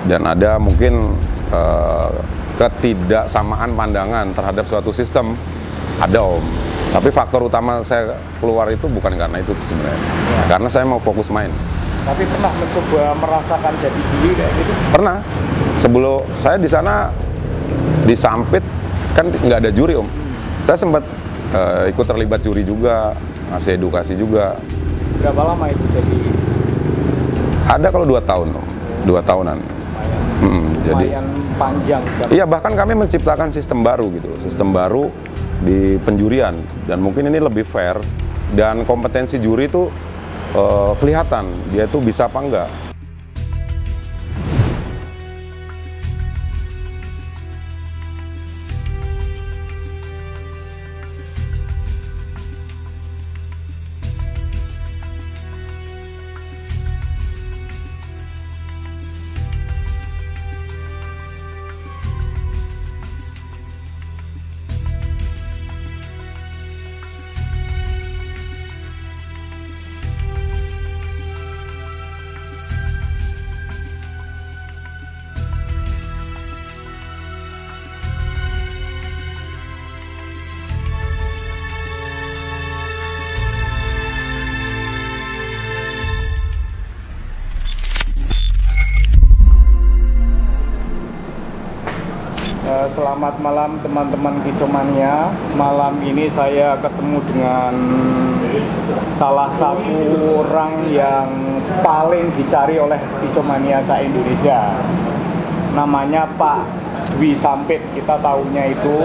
dan ada mungkin ketidaksamaan pandangan terhadap suatu sistem, ada Om. Tapi faktor utama saya keluar itu bukan karena itu sebenarnya, karena saya mau fokus main. Tapi pernah mencoba merasakan jadi juri kayak gitu? Pernah. Sebelum saya di sana di Sampit kan nggak ada juri Om. Saya sempat ikut terlibat juri juga, ngasih edukasi juga. Berapa lama itu jadi? Ada kalau 2 tahun Om, 2 tahunan. Jadi Lumayan panjang. iya, bahkan kami menciptakan sistem baru gitu, sistem baru di penjurian, dan mungkin ini lebih fair dan kompetensi juri itu kelihatan dia tuh bisa apa enggak. Selamat malam teman-teman Kicomania. Malam ini saya ketemu dengan salah satu orang yang paling dicari oleh Kicomania se-Indonesia. Namanya Pak Dwi Sampit. Kita tahunya itu,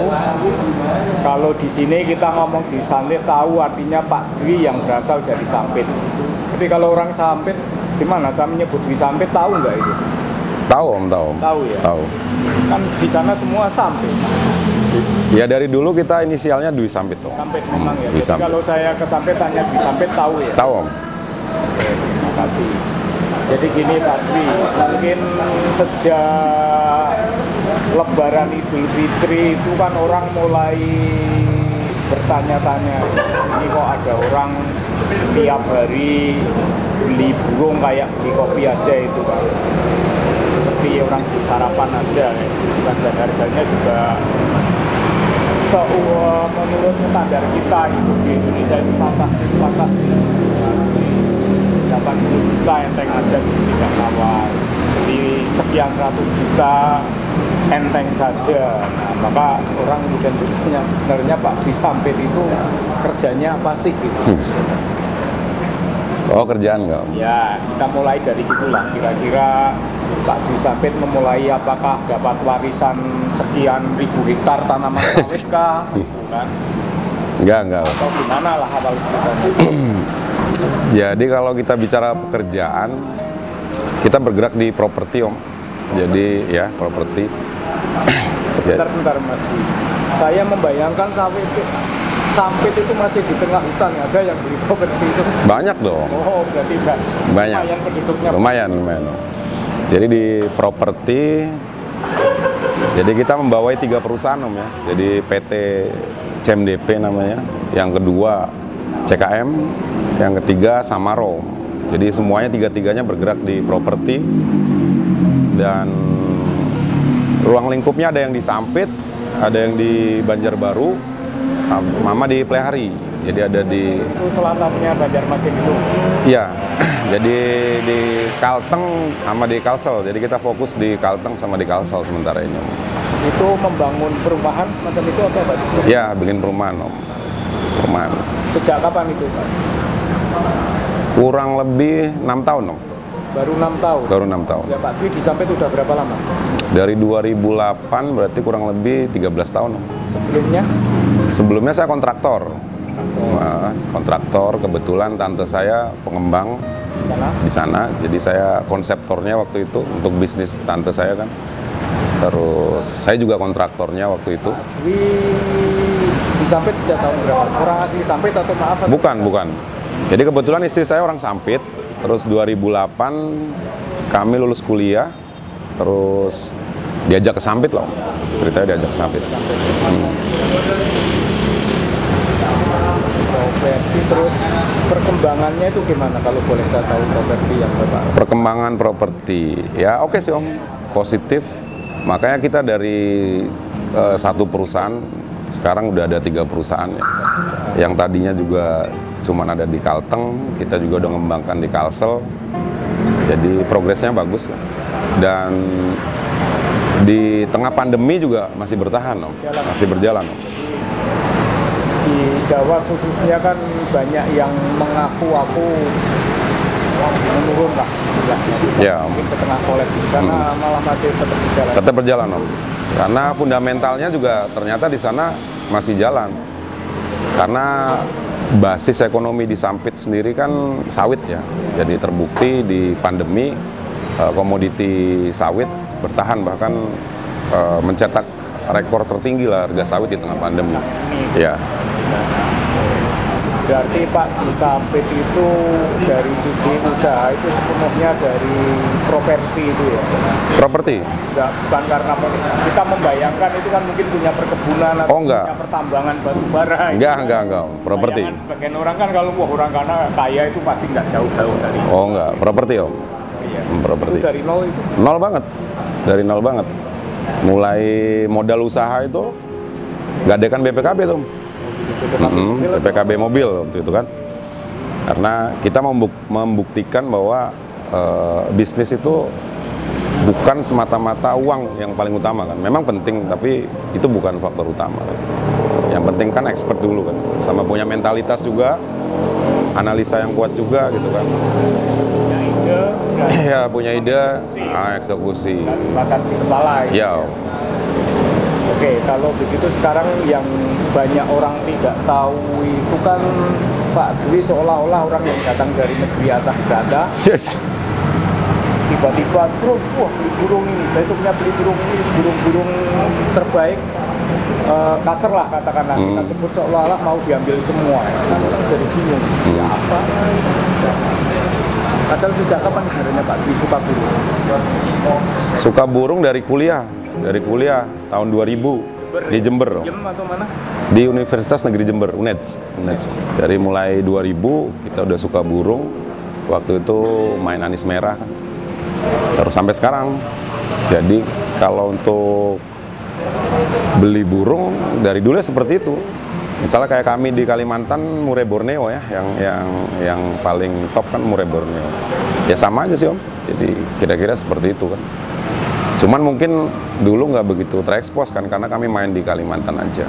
kalau di sini kita ngomong di Sampit tahu artinya Pak Dwi yang berasal dari Sampit. Tapi kalau orang Sampit gimana? Saya menyebut Dwi Sampit, tahu nggak itu? Tahu Om, tahu. Tahu ya? Tahu. Kan di sana semua Sampit. Ya dari dulu kita inisialnya Dwi Sampit Om. Sampit memang ya. Dwi Jadi Sampit. kalau saya ke Sampit tanya Dwi Sampit tahu ya? Tahu Om. Oke, terima kasih. Jadi gini Pak Dwi, mungkin sejak Lebaran Idul Fitri itu kan orang mulai bertanya-tanya, ini kok ada orang tiap hari beli burung kayak beli kopi aja itu kan, seperti orang beli sarapan aja ya. Dan harganya juga menurut standar kita itu di Indonesia itu fantastis. 80 juta enteng aja tidak nawar, di sekian ratus juta enteng saja. Nah, maka orang kemudian bertanya, sebenarnya Pak Dwi Sampit itu kerjanya apa sih gitu? Oh, kerjaan nggak Om? Ya, kita mulai dari situlah. Kira-kira Pak Dwi Sampit memulai apakah dapat warisan sekian ribu hektar tanaman sawit kah? Bukan? Enggak. Atau gimana lah awal ceritanya? Jadi kalau kita bicara pekerjaan, kita bergerak di properti Om. Jadi ya properti. Sebentar Mas Dwi. Saya membayangkan Sampit itu masih di tengah hutan, ada yang beli properti itu? Banyak dong. Oh, berarti Banyak. lumayan penduduknya. Lumayan. Jadi di properti, jadi kita membawai 3 perusahaan Om ya. Jadi PT CMDP namanya, yang kedua CKM, yang ketiga Samaro. Jadi semuanya tiga-tiganya bergerak di properti, dan ruang lingkupnya ada yang di Sampit, ada yang di Banjarbaru, Mama di Plehari. Jadi ada di Itu selatannya Banjarmasin itu. Iya, jadi di Kalteng sama di Kalsel. Jadi kita fokus di Kalteng sama di Kalsel sementara ini Om. Itu membangun perumahan semacam itu atau apa? Iya, bikin perumahan Om. Perumahan. Sejak kapan itu Pak? Kurang lebih 6 tahun Om. Baru 6 tahun? Baru 6 tahun. Ya Pak Dwi di Sampit udah berapa lama? Dari 2008 berarti kurang lebih 13 tahun Om. Sebelumnya? Sebelumnya saya kontraktor. Nah, kontraktor, kebetulan tante saya pengembang di sana. Jadi saya konseptornya waktu itu untuk bisnis tante saya kan. Terus saya juga kontraktornya waktu itu. Di Sampit sejak tahun berapa? Orang asli Sampit atau maaf? Bukan. Jadi kebetulan istri saya orang Sampit. Terus 2008 kami lulus kuliah. Terus diajak ke Sampit loh. Ceritanya diajak ke Sampit. Properti, terus perkembangannya itu gimana kalau boleh saya tahu properti yang Bapak? Perkembangan properti. Ya oke sih Om. positif. Makanya kita dari satu perusahaan sekarang udah ada 3 perusahaan ya. Yang tadinya juga cuman ada di Kalteng, kita juga udah ngembangkan di Kalsel. Jadi progresnya bagus lah. Dan di tengah pandemi juga masih bertahan, Om. Masih berjalan, Om. Di Jawa khususnya kan banyak yang mengaku menurun lah, Ya, mungkin setengah kolek di sana malah masih tetap berjalan. Tetap berjalan, Om. Karena fundamentalnya juga ternyata di sana masih jalan. Karena basis ekonomi di Sampit sendiri kan sawit ya. Jadi terbukti di pandemi komoditi sawit bertahan, bahkan mencetak rekor tertinggi lah harga sawit di tengah pandemi. Ya. Berarti Pak, di Sampit itu dari sisi usaha itu sepenuhnya dari properti itu ya? Properti? Bukan karena kita membayangkan itu kan mungkin punya perkebunan atau punya pertambangan batu bara. Enggak. Properti. Sebagian orang kan kalau orang karena kaya itu pasti nggak jauh-jauh dari. Oh enggak, properti Om. Iya. Properti. Itu dari nol itu? Nol banget. Dari nol banget. Mulai modal usaha itu gadekan BPKB tuh. BPKB mobil waktu itu kan. Karena kita membuktikan bahwa bisnis itu bukan semata-mata uang yang paling utama kan. Memang penting, tapi itu bukan faktor utama. Yang penting kan expert dulu kan. Sama punya mentalitas juga, analisa yang kuat juga gitu kan. Ya, punya ide, eksekusi. Nggak sebatas di kepala ya. Oke, kalau begitu sekarang yang banyak orang tidak tahu itu kan Pak Dwi seolah-olah orang yang datang dari negeri atas berada. Yes. Tiba-tiba wah beli burung ini, besoknya beli burung ini, burung-burung terbaik, kacer lah katakanlah, kita sebut seolah-olah mau diambil semua. Kan orang jadi bingung, siapa? Padahal sejak kapan sebenarnya Pak Dwi suka burung? Suka burung dari kuliah tahun 2000 di Jember. Atau mana? Di Universitas Negeri Jember, UNED. Dari mulai 2000 kita udah suka burung. Waktu itu main anis merah kan. Terus sampai sekarang. Jadi kalau untuk beli burung dari dulu ya seperti itu. Misalnya kayak kami di Kalimantan, murai Borneo ya, yang paling top kan murai Borneo. Ya sama aja sih Om. Jadi kira-kira seperti itu kan. Cuman mungkin dulu nggak begitu terekspos kan, karena kami main di Kalimantan aja.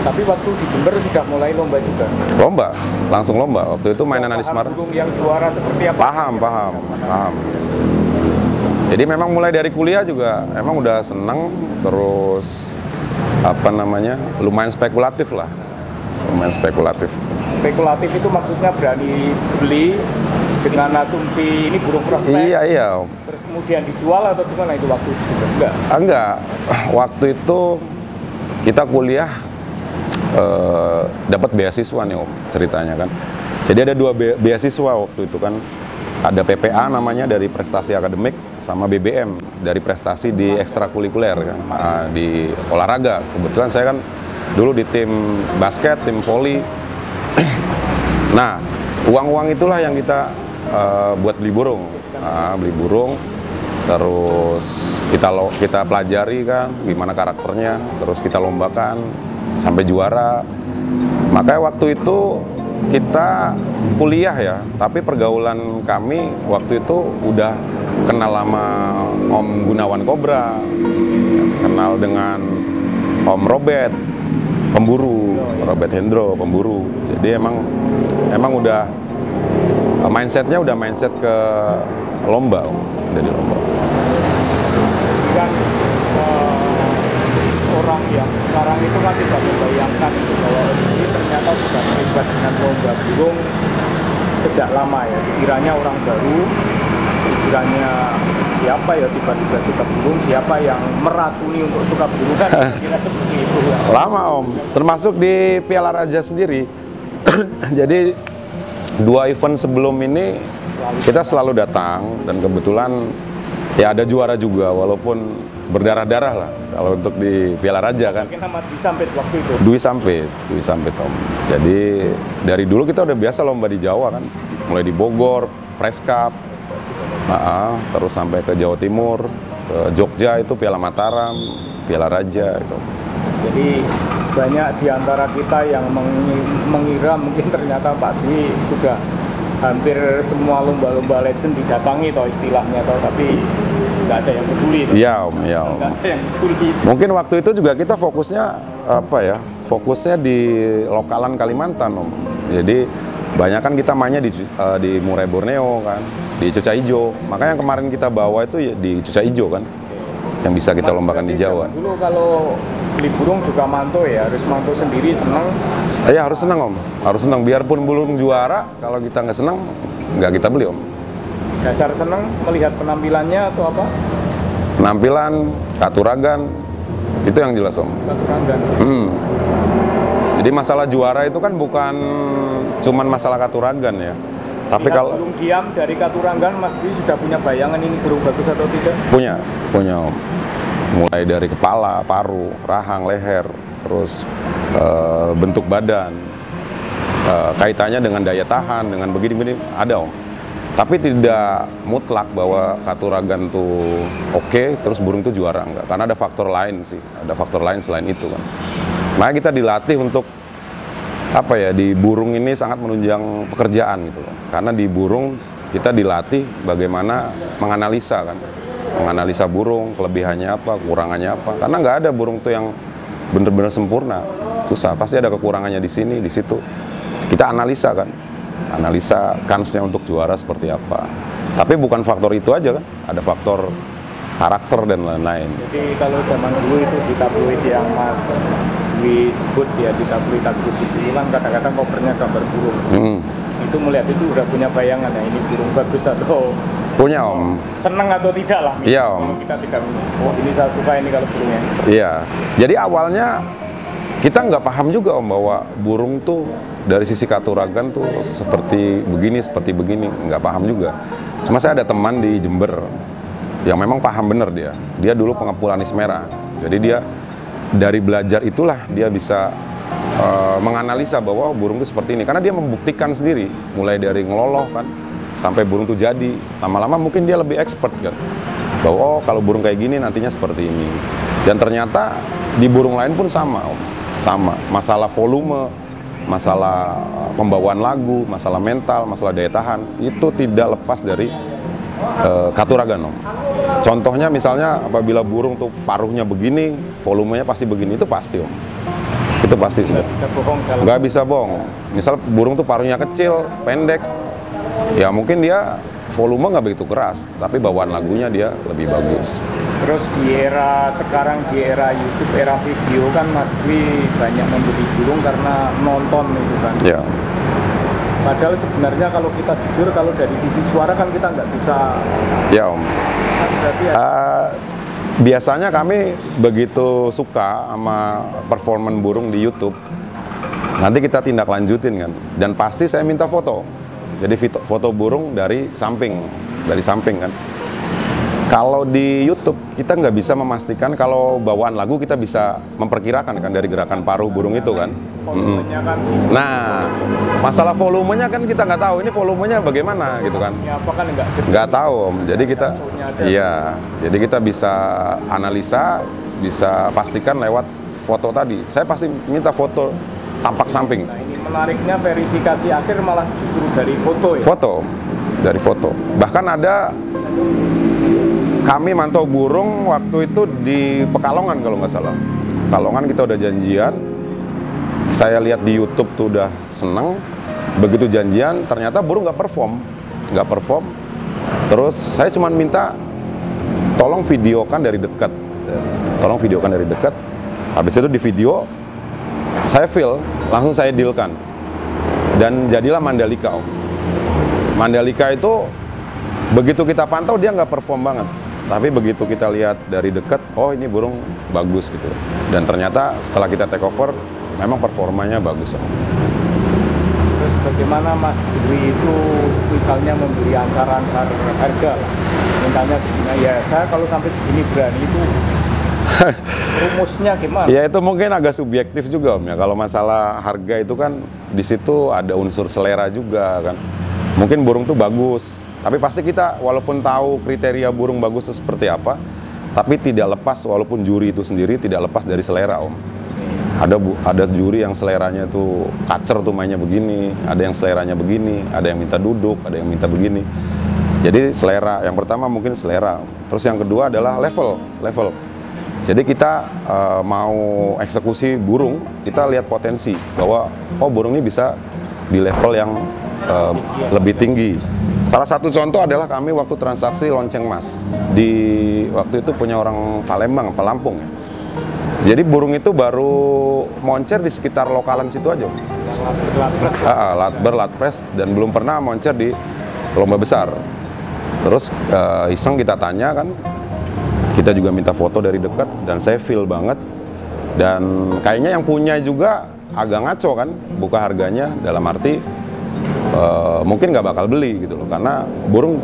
Tapi waktu di Jember sudah mulai lomba juga? Lomba, langsung lomba. Waktu itu mainan anis marah. Burung yang juara seperti apa? Paham. Jadi memang mulai dari kuliah juga emang udah seneng, terus lumayan spekulatif lah. Spekulatif itu maksudnya berani beli dengan asumsi ini burung prospek. Iya. Terus kemudian dijual atau gimana itu waktu itu juga? Enggak. Waktu itu kita kuliah dapat beasiswa nih Om, ceritanya kan. Jadi ada 2 beasiswa waktu itu kan. Ada PPA namanya dari prestasi akademik, sama BBM dari prestasi di ekstrakurikuler kan, di olahraga. Kebetulan saya kan dulu di tim basket, tim voli. Nah, uang-uang itulah yang kita buat beli burung. Beli burung, terus kita pelajari kan gimana karakternya, terus kita lombakan sampai juara. Makanya waktu itu kita kuliah ya, tapi pergaulan kami waktu itu udah kenal sama Om Gunawan Kobra, kenal dengan Om Robert pemburu, Robert Hendro pemburu. Jadi emang udah mindsetnya udah mindset ke lomba, dari lomba. Kan orang yang sekarang itu kan tidak membayangkan itu bahwa ini ternyata sudah terlibat dengan lomba burung sejak lama ya. Dikiranya orang baru, dikiranya siapa ya tiba-tiba suka burung, siapa yang meracuni untuk suka burung kan kira seperti itu ya. Lama Om, termasuk di Piala Raja sendiri. Jadi 2 event sebelum ini kita selalu datang, dan kebetulan ya ada juara juga walaupun berdarah-darah lah kalau untuk di Piala Raja kan. Mungkin nama Dwi Sampit waktu itu. Dwi Sampit Om. Jadi dari dulu kita udah biasa lomba di Jawa kan, mulai di Bogor, Press Cup, terus sampai ke Jawa Timur. Ke Jogja itu Piala Mataram, Piala Raja itu. Jadi banyak di antara kita yang mengira mungkin ternyata Pak Dwi sudah hampir semua lomba-lomba legend didatangi toh istilahnya toh, tapi nggak ada yang peduli. Iya Om, iya Om. Nggak ada yang peduli. Mungkin waktu itu juga kita fokusnya apa ya? Fokusnya di lokalan Kalimantan Om. Jadi banyak kan kita mainnya di Murai Borneo kan, di Cuca Ijo. Makanya kemarin kita bawa itu ya di Cuca Ijo kan, yang bisa kita lombakan di Jawa. Dulu kalau beli burung juga manto ya, harus manto sendiri, senang. Iya harus senang Om, harus senang. Biarpun burung juara, kalau kita nggak senang, nggak kita beli Om. Dasar senang melihat penampilannya atau apa? Penampilan, katuragan, itu yang jelas Om. Katuragan. Jadi masalah juara itu kan bukan cuman masalah katuragan ya. Tapi kalau burung diam dari katuragan, Mas Dwi sudah punya bayangan ini burung bagus atau tidak? punya Om. Mulai dari kepala, paru, rahang, leher, terus bentuk badan, kaitannya dengan daya tahan, dengan begini-begini ada Om. Tapi tidak mutlak bahwa katuragan tuh oke, terus burung itu juara enggak. Karena ada faktor lain sih, ada faktor lain selain itu kan. Makanya kita dilatih untuk apa ya, di burung ini sangat menunjang pekerjaan gitu loh. Karena di burung kita dilatih bagaimana menganalisa kan. Menganalisa burung, kelebihannya apa, kekurangannya apa. Karena nggak ada burung tuh yang benar-benar sempurna. Susah, pasti ada kekurangannya di sini, di situ. Kita analisa kan. Analisa kansnya untuk juara seperti apa. Tapi bukan faktor itu aja kan. Ada faktor karakter dan lain-lain. Jadi kalau zaman dulu itu di tabloid yang Mas Dwi sebut ya, di tabloid itu kan kadang-kadang covernya gambar burung. Itu melihat itu udah punya bayangan ya, ini burung bagus atau punya Om. Seneng atau tidak lah. Iya Om. Kita tidak, oh ini saya suka ini kalau burungnya. Iya. Jadi awalnya kita nggak paham juga Om bahwa burung tuh dari sisi katuragan tuh seperti begini, nggak paham juga. Cuma saya ada teman di Jember yang memang paham bener dia. Dia dulu pengepul anis merah. Jadi dia dari belajar itulah dia bisa menganalisa bahwa burung itu seperti ini. Karena dia membuktikan sendiri, mulai dari ngeloloh kan, sampai burung itu jadi. Lama-lama mungkin dia lebih expert kan. Bahwa oh kalau burung kayak gini nantinya seperti ini. Dan ternyata di burung lain pun sama Om. Sama. Masalah volume, masalah pembawaan lagu, masalah mental, masalah daya tahan, itu tidak lepas dari katuragan Om. Contohnya misalnya apabila burung tuh paruhnya begini, volumenya pasti begini, itu pasti Om. Itu pasti sudah. Nggak bisa bohong. Misal burung tuh paruhnya kecil, pendek, ya mungkin dia volume nggak begitu keras, tapi bawaan lagunya dia lebih bagus. Terus di era sekarang, di era YouTube, era video kan Mas Dwi banyak membeli burung karena nonton itu kan. Ya. Padahal sebenarnya kalau kita jujur, kalau dari sisi suara kan kita nggak bisa. Ya Om. Berarti biasanya kami begitu suka sama performan burung di YouTube, nanti kita tindak lanjutin kan. Dan pasti saya minta foto. Jadi foto burung dari samping kan. Kalau di YouTube kita nggak bisa memastikan, kalau bawaan lagu kita bisa memperkirakan kan dari gerakan paruh burung itu kan. volumenya kan Nah, masalah volumenya kan kita nggak tahu ini volumenya bagaimana gitu kan. ya, apa kan Nggak tahu Om. Jadi kita jadi kita bisa analisa, bisa pastikan lewat foto tadi. Saya pasti minta foto tampak samping. Nah ini menariknya verifikasi akhir malah justru dari foto ya? Foto, dari foto. Bahkan ada kami mantau burung waktu itu di Pekalongan kalau nggak salah. Pekalongan kita udah janjian. Saya lihat di YouTube tuh udah seneng. Begitu janjian, ternyata burung nggak perform. Terus saya cuma minta tolong videokan dari dekat. Habis itu di video, saya feel, langsung saya dealkan. Dan jadilah Mandalika Om. Mandalika itu begitu kita pantau dia nggak perform banget. Tapi begitu kita lihat dari dekat, oh ini burung bagus gitu. Dan ternyata setelah kita take over, memang performanya bagus Om. Terus bagaimana Mas Dwi itu misalnya memberi ancar-ancar harga, mintanya segini, ya saya kalau sampai segini berani itu rumusnya gimana? Ya itu mungkin agak subjektif juga Om ya. Kalau masalah harga itu kan di situ ada unsur selera juga kan. Mungkin burung tuh bagus, tapi pasti kita walaupun tahu kriteria burung bagus itu seperti apa, Tapi tidak lepas, walaupun juri itu sendiri tidak lepas dari selera Om. Ada juri yang seleranya tuh kacer tuh mainnya begini, ada yang seleranya begini, ada yang minta duduk, ada yang minta begini. Jadi selera, yang pertama mungkin selera. Terus yang kedua adalah level. Jadi kita mau eksekusi burung, kita lihat potensi bahwa oh burung ini bisa di level yang lebih tinggi. Salah satu contoh adalah kami waktu transaksi lonceng mas waktu itu punya orang Palembang, Lampung ya. Jadi burung itu baru moncer di sekitar lokalan situ aja. Latpres dan belum pernah moncer di lomba besar. Terus iseng kita tanya kan, kita juga minta foto dari dekat dan saya feel banget. Dan kayaknya yang punya juga agak ngaco kan, buka harganya dalam arti mungkin nggak bakal beli gitu loh, karena burung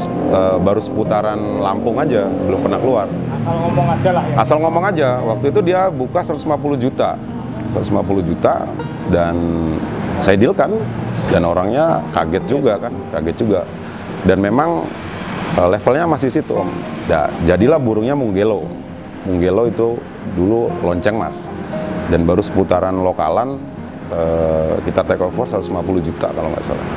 baru seputaran Lampung aja, belum pernah keluar. Asal ngomong aja lah ya. Asal ngomong aja. Waktu itu dia buka 150 juta dan saya dealkan dan orangnya kaget juga. Dan memang levelnya masih situ Om. Jadilah burungnya Munggelo. Munggelo itu dulu lonceng mas dan baru seputaran lokalan kita take over 150 juta kalau nggak salah.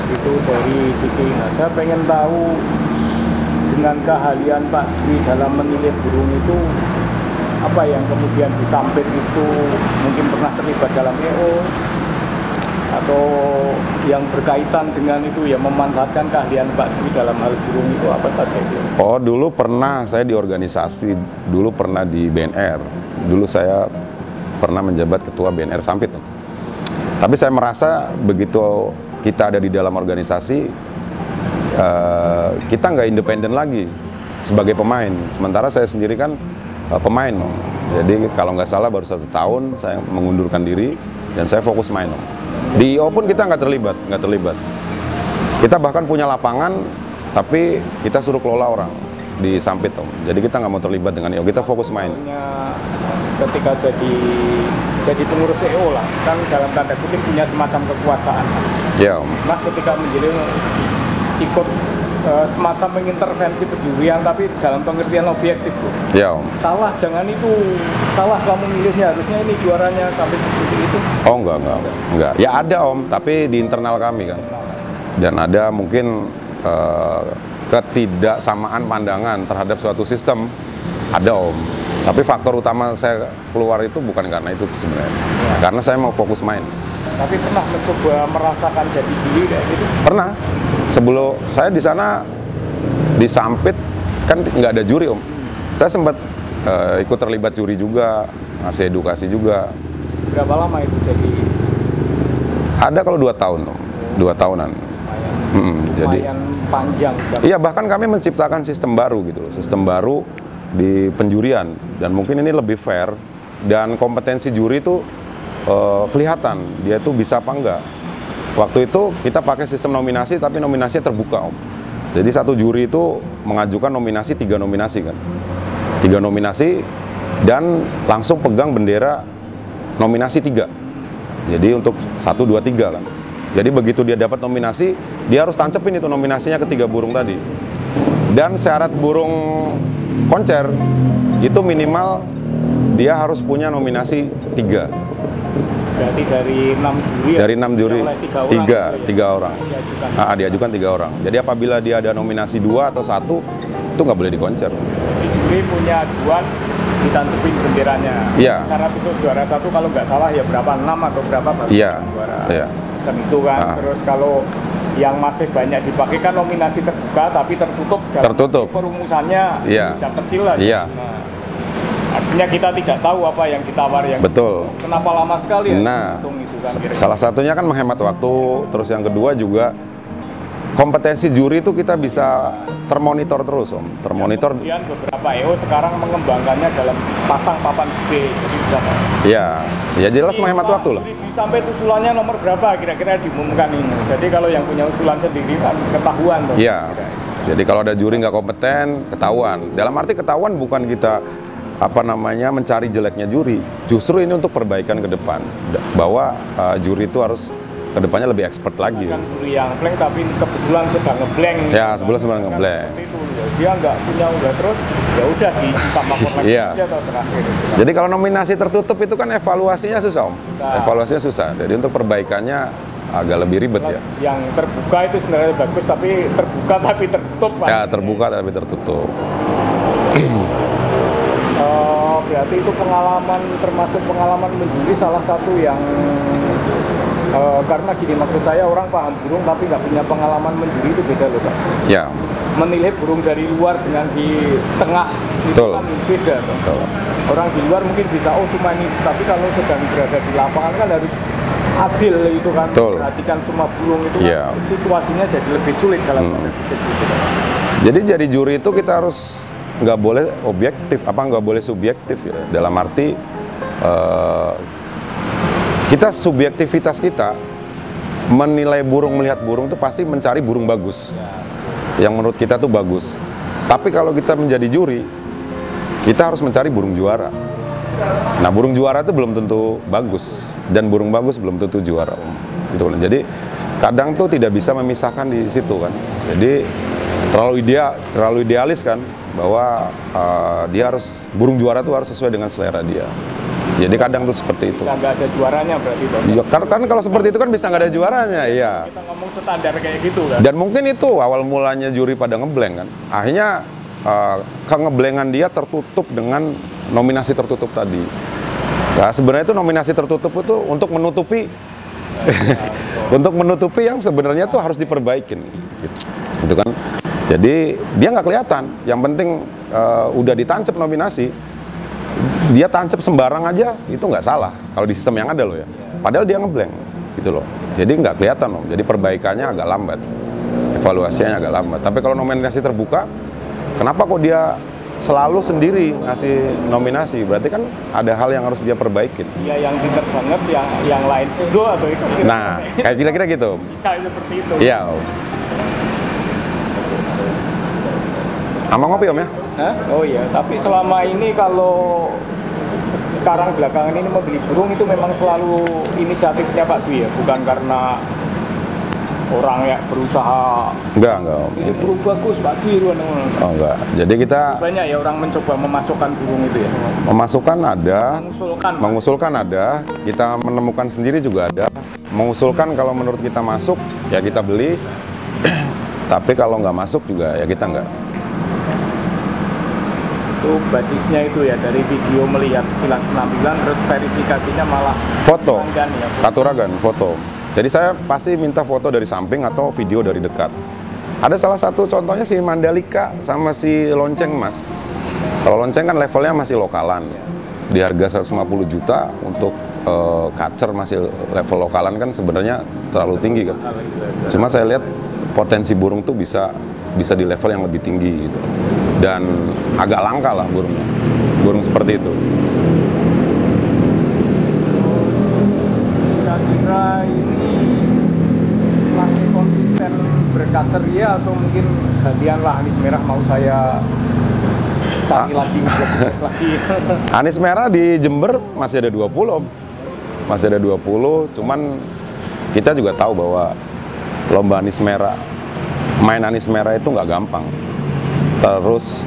Itu dari sisi, nah saya pengen tahu dengan keahlian Pak Dwi dalam menilai burung itu, apa yang kemudian disampit itu mungkin pernah terlibat dalam EO atau yang berkaitan dengan itu ya, memanfaatkan keahlian Pak Dwi dalam hal burung itu apa saja itu? Oh, dulu pernah saya di organisasi, dulu pernah di BNR, dulu saya pernah menjabat ketua BNR Sampit. Tapi saya merasa begitu kita ada di dalam organisasi, kita nggak independen lagi sebagai pemain. Sementara saya sendiri kan pemain. Jadi kalau nggak salah baru 1 tahun saya mengundurkan diri dan saya fokus main. Di IO pun kita nggak terlibat. Kita bahkan punya lapangan, tapi kita suruh kelola orang di Sampit Jadi kita nggak mau terlibat dengan IO, kita fokus main. Ketika jadi pengurus EO lah, kan dalam tanda kutip punya semacam kekuasaan. Ya Om. Nah ketika menjadi ikut semacam mengintervensi penjurian, tapi dalam pengertian objektif Bu. Ya Om. Salah, jangan itu salah kamu milihnya, harusnya ini juaranya sampai seperti itu. Oh enggak. Ya ada Om, tapi di internal kami kan. Dan ada mungkin ketidaksamaan pandangan terhadap suatu sistem, ada Om. Tapi faktor utama saya keluar itu bukan karena itu sebenarnya, karena saya mau fokus main. Tapi pernah mencoba merasakan jadi juri kayak gitu? Pernah. Sebelum saya di sana di Sampit kan nggak ada juri Om. Saya sempat ikut terlibat juri juga, ngasih edukasi juga. Berapa lama itu jadi? Ada kalau 2 tahun Om, 2 tahunan. Jadi panjang. Iya, bahkan kami menciptakan sistem baru gitu loh, sistem baru di penjurian, dan mungkin ini lebih fair dan kompetensi juri itu kelihatan dia itu bisa apa enggak. Waktu itu kita pakai sistem nominasi, tapi nominasinya terbuka Om. Jadi satu juri itu mengajukan nominasi 3 nominasi kan, 3 nominasi dan langsung pegang bendera nominasi 3. Jadi untuk 1, 2, 3 kan. Jadi begitu dia dapat nominasi, dia harus tancepin itu nominasinya ke 3 burung tadi. Dan syarat burung koncer itu minimal dia harus punya nominasi 3. Berarti dari 6 juri? Dari 6 juri, 3 orang. Diajukan 3 orang. Jadi apabila dia ada nominasi 2 atau 1, itu nggak boleh dikoncer. Di juri punya ajuan, ditancepin benderanya. Iya. Syarat untuk juara 1 kalau nggak salah ya berapa, 6 atau berapa baru juara. Iya. Kan itu kan. Terus kalau yang masih banyak dipakai kan nominasi terbuka tapi tertutup. Tertutup. Perumusannya kecil lah. Iya. Nah, artinya kita tidak tahu apa yang ditawar yang betul. Kenapa lama sekali ya? Nah, itu kan, salah satunya kan menghemat waktu. Terus yang kedua juga kompetensi juri itu kita bisa termonitor terus Om. Termonitor. Kemudian beberapa EO sekarang mengembangkannya dalam pasang papan gede. Iya, ya jelas menghemat waktu lah. Sampai usulannya nomor berapa kira-kira diumumkan ini. Jadi kalau yang punya usulan sendiri kan ketahuan. Iya. Jadi kalau ada juri nggak kompeten, ketahuan. Dalam arti ketahuan bukan kita mencari jeleknya juri. Justru ini untuk perbaikan ke depan. Bahwa juri itu harus kedepannya lebih expert lagi. Bukan juri yang blank tapi kebetulan sedang ngeblank. Ya, sebelum sedang ngeblank. dia nggak punya unggah terus, ya udah diisi sama koleksi Iya. aja atau terakhir. Jadi kalau nominasi tertutup itu kan evaluasinya susah Om. Susah. Evaluasinya susah. Jadi untuk perbaikannya agak lebih ribet ya. Yang terbuka itu sebenarnya bagus, tapi terbuka tapi tertutup. Ya terbuka tapi tertutup. Berarti itu pengalaman, termasuk pengalaman menjuri salah satu yang karena gini, maksud saya orang paham burung tapi nggak punya pengalaman menjuri itu beda loh Pak. Ya. Menilai burung dari luar dengan di tengah itu Betul. kan beda Pak. Betul. Orang di luar mungkin bisa cuma ini, tapi kalau sedang berada di lapangan kan harus adil itu kan. Betul. Perhatikan semua burung itu Iya. kan situasinya jadi lebih sulit dalam gitu. Jadi jadi juri itu kita harus nggak boleh objektif, nggak boleh subjektif ya. Dalam arti kita subjektivitas kita menilai burung, melihat burung itu pasti mencari burung bagus, yang menurut kita tuh bagus. Tapi kalau kita menjadi juri, kita harus mencari burung juara. Nah burung juara itu belum tentu bagus, dan burung bagus belum tentu juara. Gitu. Jadi kadang tuh tidak bisa memisahkan di situ kan. Jadi terlalu idealis kan, bahwa dia harus burung juara tuh harus sesuai dengan selera dia. Jadi kadang tuh seperti itu. Bisa nggak ada juaranya berarti Bang? Ya, karena kalau seperti itu kan bisa nggak ada juaranya, iya. Kita ngomong standar kayak gitu kan. Dan mungkin itu awal mulanya juri pada ngeblank kan. Akhirnya kengeblankan dia tertutup dengan nominasi tertutup tadi. Nah, sebenarnya itu nominasi tertutup itu untuk menutupi untuk menutupi yang sebenarnya tuh harus diperbaikin. Gitu kan. Jadi dia nggak kelihatan. Yang penting udah ditancap nominasi, dia tancap sembarang aja itu nggak salah kalau di sistem yang ada loh ya. Padahal dia ngeblank gitu loh. Jadi nggak kelihatan loh. Jadi perbaikannya agak lambat, evaluasinya agak lambat. Tapi kalau nominasi terbuka, kenapa kok dia selalu sendiri ngasih nominasi? Berarti kan ada hal yang harus dia perbaikin. Iya, yang pinter banget, yang lain bodoh atau itu. Nah, kayak kira-kira gitu. Bisa seperti itu. Iya. Sama ngopi Om ya? Hah? Oh iya, tapi selama ini kalau sekarang belakangan ini membeli burung itu memang selalu inisiatifnya Pak Dwi ya, bukan karena orang ya berusaha. Enggak. Ini burung bagus Pak Dwi. Oh enggak. Jadi kita Banyak ya orang mencoba memasukkan burung itu ya. memasukkan ada, Mengusulkan ada, kita menemukan sendiri juga ada. Mengusulkan kalau menurut kita masuk, ya kita beli. Tapi kalau nggak masuk juga ya kita nggak. itu basisnya itu ya dari video melihat sekilas penampilan terus verifikasinya malah Foto, pelanggan ya. katuragan, foto. Jadi saya pasti minta foto dari samping atau video dari dekat. Ada salah satu contohnya si Mandalika sama si lonceng Mas. Kalau lonceng kan levelnya masih lokalan, di harga 150 juta untuk kacer masih level lokalan kan sebenarnya terlalu tinggi kan. Cuma saya lihat potensi burung tuh bisa di level yang lebih tinggi gitu. Dan agak langka lah burungnya, burung seperti itu. Kira-kira ini masih konsisten berkacer ya atau mungkin gantian lah anis merah mau saya cari lagi lagi. Anis merah di Jember masih ada 20 Om. Masih ada 20, cuman kita juga tahu bahwa lomba anis merah, main anis merah itu nggak gampang. Terus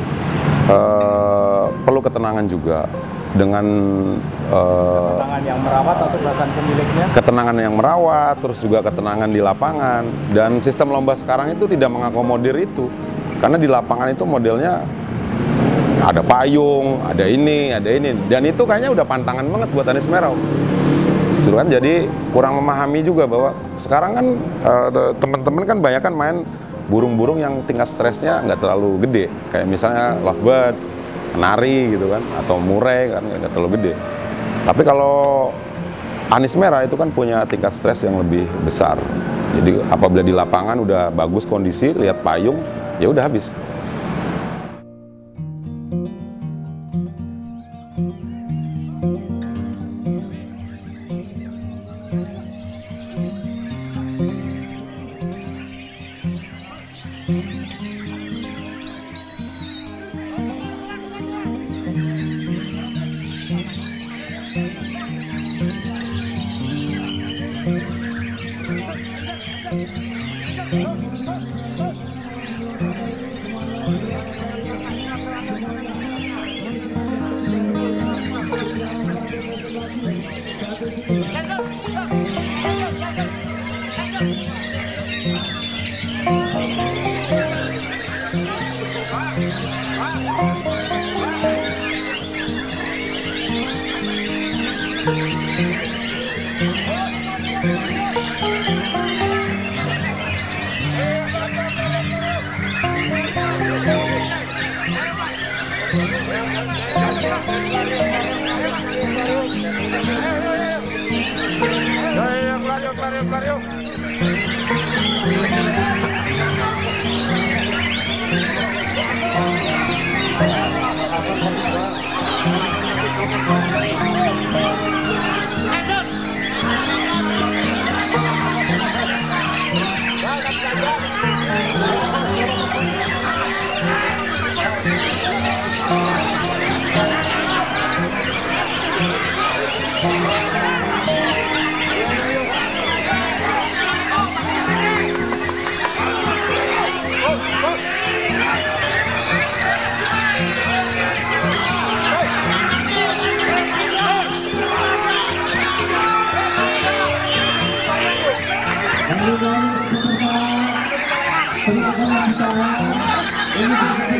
perlu ketenangan juga dengan Ketenangan yang merawat atau bahkan pemiliknya. ketenangan yang merawat, terus juga ketenangan di lapangan. Dan sistem lomba sekarang itu tidak mengakomodir itu, karena di lapangan itu modelnya ada payung, ada ini, dan itu kayaknya udah pantangan banget buat anis merah. Gitu kan, jadi kurang memahami juga bahwa sekarang kan teman-teman kan banyak kan main burung-burung yang tingkat stresnya nggak terlalu gede, kayak misalnya lovebird, kenari gitu kan, atau murai kan nggak terlalu gede. Tapi kalau anis merah itu kan punya tingkat stres yang lebih besar. Jadi apabila di lapangan udah bagus kondisi, lihat payung, ya udah habis. Lalu dari peserta pendidikan kita ini